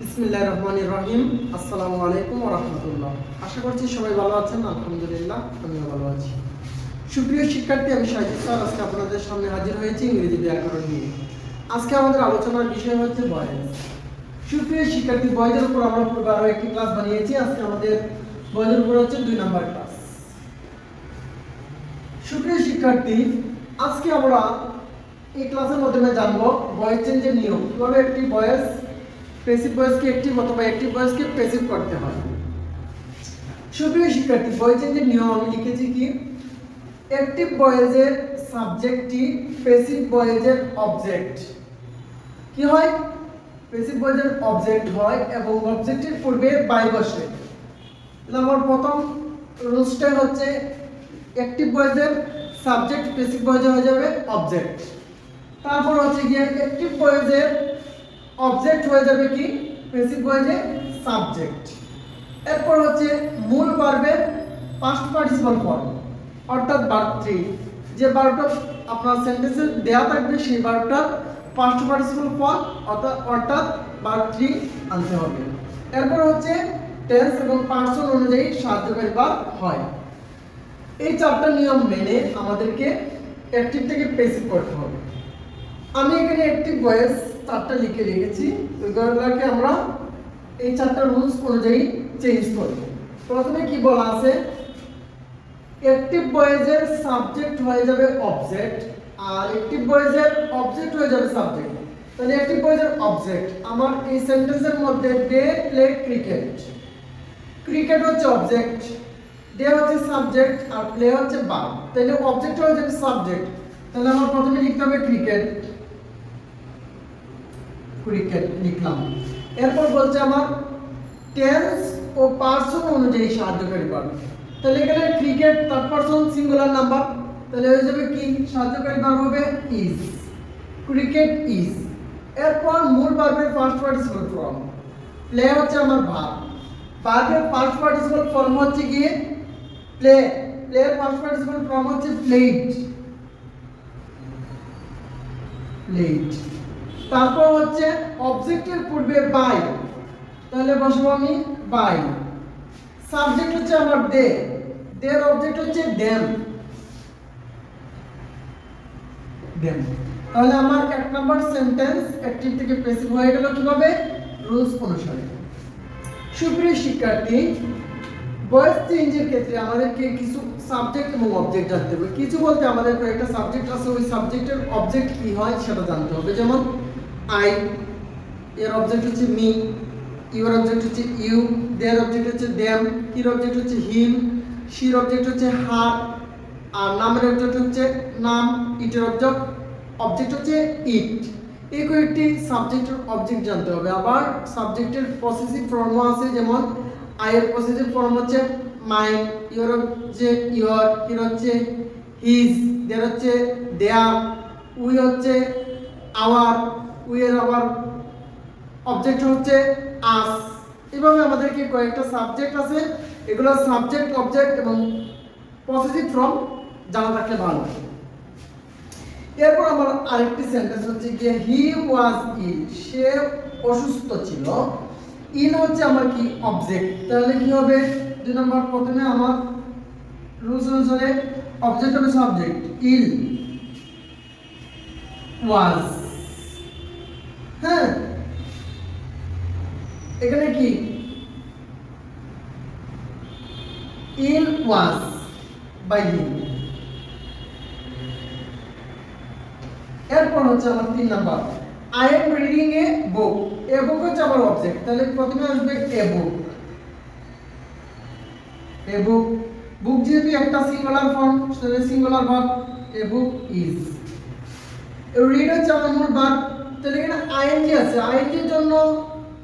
বিসমিল্লাহির রহমানির রহিম। আসসালামু আলাইকুম ওয়া রাহমাতুল্লাহ। আশা করছি সবাই ভালো আছেন। আলহামদুলিল্লাহ আমিও ভালো আছি। সুপ্রিয় শিক্ষার্থী, আমি শাহিদ স্যার আজকে আপনাদের সামনে হাজির হয়েছি ইংরেজি ব্যাকরণ নিয়ে। আজকে আমাদের আলোচনার বিষয় হচ্ছে ভয়েস। সুপ্রিয় শিক্ষার্থী, ভয়েসের উপর আমরা পূর্বে আরো একটি ক্লাস বানিয়েছি। আজকে আমাদের ভয়েসের উপর হচ্ছে 2 নাম্বার ক্লাস। সুপ্রিয় শিক্ষার্থী, আজকে আমরা এই ক্লাসের মাধ্যমে জানবো ভয়েস চেঞ্জের নিয়ম, কিভাবে একটি ভয়েস প্যাসিভ ভয়েসকে অ্যাক্টিভ অথবা অ্যাক্টিভ ভয়েসকে প্যাসিভ করতে হয়। সুপ্রিয় শিক্ষার্থী, ভয়েস চেঞ্জের নিয়ম আমি লিখেছি কি, অ্যাক্টিভ ভয়েসের সাবজেক্টটি প্যাসিভ ভয়েসের অবজেক্ট কি হয়, প্যাসিভ ভয়েসের অবজেক্ট হয় এবং অবজেক্টের পূর্বে বাই বসে। তাহলে আমার প্রথম রুলসটা হচ্ছে অ্যাক্টিভ ভয়েসের সাবজেক্ট প্যাসিভ ভয়েসে হয়ে যাবে অবজেক্ট। তারপর হচ্ছে গিয়ে অ্যাক্টিভ ভয়েসের অবজেক্ট হয়ে যাবে কি প্যাসিভ ভয়েসে সাবজেক্ট। এরপর হচ্ছে মূল ভার্বের পাস্ট পার্টিসিপল ফর্ম, অর্থাৎ ভার্ব 3, যে ভার্বটা আপনার সেন্টেন্সে দেয়া থাকবে সেই ভার্বটার পাস্ট পার্টিসিপল ফর্ম অর্থাৎ ভার্ব 3 আনতে হবে। এরপর হচ্ছে টেন্স এবং পার্সন অনুযায়ী সাহায্যকারী ভার্ব হয়। এই 4টা নিয়ম মেনে আমাদেরকে অ্যাক্টিভ থেকে প্যাসিভ করতে হবে। আমি এখানে অ্যাক্টিভ ভয়েস 4টা লিখে রেখেছি, ওইগুলোকে আমরা এই 4টা রুলস অনুযায়ী চেঞ্জ করব। প্রথমে কি বলা আছে, অ্যাক্টিভ ভয়েসের সাবজেক্ট হয়ে যাবে অবজেক্ট আর অ্যাক্টিভ ভয়েসের অবজেক্ট হয়ে যাবে সাবজেক্ট। তাহলে অ্যাক্টিভ ভয়েসের অবজেক্ট আমার এই সেন্টেন্সের মধ্যে দে প্লে ক্রিকেট, ক্রিকেট হচ্ছে অবজেক্ট, দে হচ্ছে সাবজেক্ট আর প্লে হচ্ছে ভার্ব। তাহলে অবজেক্ট হয়ে যাবে সাবজেক্ট। তাহলে আমার প্রথমে লিখতে হবে ক্রিকেট, ক্রিকেট লিখলাম। এরপর বলছে আমার টেন্স ও পার্সন অনুযায়ী সাহায্যকারী ভার্ব। তাহলে এখানে cricket third person singular number, তাহলে হয়ে যাবে কি সাহায্যকারী ভার্ব হবে ইজ, ক্রিকেট ইজ। এরপর মূল ভার্বের ফার্স্ট পার্টিসিপল ফর্ম, প্লে হচ্ছে আমার ভার্ব, ভার্বের ফার্স্ট পার্টিসিপল ফর্ম হচ্ছে গিয়ে প্লে, প্লের ফার্স্ট পার্টিসিপল ফর্ম হচ্ছে প্লেড, প্লেড। তারপর হচ্ছে অবজেক্টের পূর্বে বাই, তাহলে বসাবো আমি বাই। সাবজেক্ট হচ্ছে আমার দে, দের অবজেক্ট হচ্ছে দেম, দেম। তাহলে আমার 1 নাম্বার সেন্টেন্স অ্যাক্টিভ থেকে প্যাসিভ হয়ে গেল কিভাবে, রুলস অনুসারে। সুপ্রিয় শিক্ষার্থী, ভয়েস চেঞ্জের ক্ষেত্রে আমাদেরকে কিছু সাবজেক্ট এবং অবজেক্ট জানতে হবে। কিছু বলতে আমাদের কয়েকটা সাবজেক্ট আছে, ওই সাবজেক্টের অবজেক্ট কি হয় সেটা জানতে হবে। যেমন আই, এর অবজেক্ট হচ্ছে মি, ইউর অবজেক্ট হচ্ছে ইউ, দেয়ার অবজেক্ট হচ্ছে দেম, হির অবজেক্ট হচ্ছে হিম, শির অবজেক্ট হচ্ছে হার, আর নামের অবজেক্ট হচ্ছে নাম, ইটের অবজেক্ট হচ্ছে ইট। এই কয়েকটি সাবজেক্টের অবজেক্ট জানতে হবে। আবার সাবজেক্টের পসেসিভ ফর্মও আছে, যেমন আই এর পসেসিভ ফর্ম হচ্ছে মাইন, ইউর হচ্ছে ইউর, হির হচ্ছে হিজ, দেয়ার হচ্ছে দেয়ার, উই হচ্ছে আওয়ার, উই এর আবার অবজেক্ট হচ্ছে আস। এভাবে আমাদেরকে কয়েকটা সাবজেক্ট আছে, এগুলো সাবজেক্ট, অবজেক্ট এবং পসেসিভ ফর্ম জানা থাকলে ভালো। এরপর আমার আরেকটি সেন্টেন্স হচ্ছে যে হি ওয়াজ ইল, সে অসুস্থ ছিল। ইল হচ্ছে আমার কি অবজেক্ট, তাহলে কি হবে 2 নম্বর, প্রথমে আমার রুলস অনুসারে অবজেক্ট হবে সাবজেক্ট ইল ওয়াজ। হ্যাঁ, এখানে কি ইল ওয়াজ বাই হিম। এরপর হচ্ছে আমার 3 number, I am reading a বুক, এ বুক হচ্ছে আমার অবজেক্ট, তাহলে প্রথমে আসবে এ বুক, এ বুক। বুক যেহেতু একটা সিঙ্গুলার ফর্ম, তাহলে singular verb A book is. Read হচ্ছে আমার মূল ভার্ব, তাহলে এখানে আইএনজি আছে, আইএনজি এর জন্য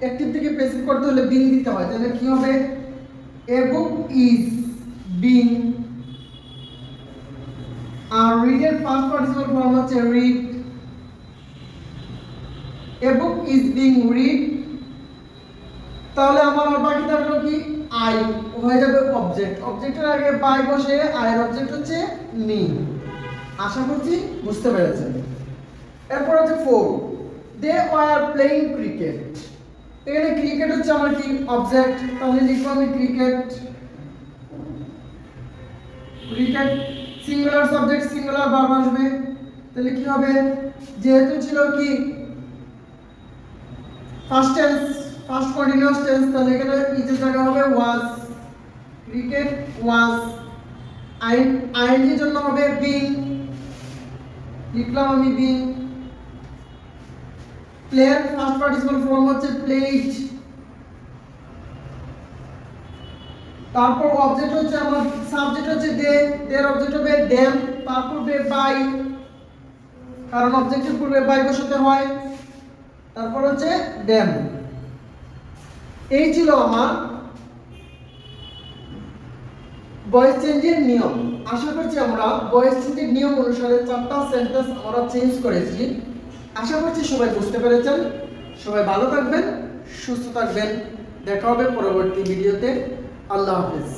অ্যাক্টিভ থেকে প্যাসিভ করতে হলে বিং দিতে হয়, তাহলে কি হবে এ বুক ইজ বিং। আর রিড এর ফার্স্ট পার্টিসিপল ফর্ম হচ্ছে read, a book is being read. তাহলে আমার আর বাকি থাকলো কি আই, হয়ে যাবে অবজেক্ট, অবজেক্টের আগে বাই বসে, আই এর অবজেক্ট হচ্ছে মি। আশা করছি বুঝতে পেরেছেন। এরপর হচ্ছে 4, দে ওয়ার প্লেইং ক্রিকেট, এখানে ক্রিকেট হচ্ছে আমার কি অবজেক্ট, তাহলে লিখবো আমি cricket. Cricket singular subject, singular verb আসবে, তাহলে কি হবে, যেহেতু ছিল কি first tense, first continuous tense, তাহলে এখানে ইজের জায়গা হবে ওয়াজ। Cricket was. আইএনজি জন্য হবে বিং, লিখলাম আমি being. Player first participle form হচ্ছে প্লেড। তারপর অবজেক্ট হচ্ছে আমার, সাবজেক্ট হচ্ছে দে, দের অবজেক্ট হবে দেম, তারপর হবে বাই, কারণ অবজেক্টের পূর্বে বাই বসাতে হয়, তারপর হচ্ছে দেম। এই ছিল আমার ভয়েস চেঞ্জের নিয়ম। আশা করছি আমরা ভয়েস চেঞ্জের নিয়ম অনুসারে 4টা সেন্টেন্স আমরা চেঞ্জ করেছি। আশা করছি সবাই বুঝতে পেরেছেন। সবাই ভালো থাকবেন, সুস্থ থাকবেন। দেখা হবে পরবর্তী ভিডিওতে। আল্লাহ হাফেজ।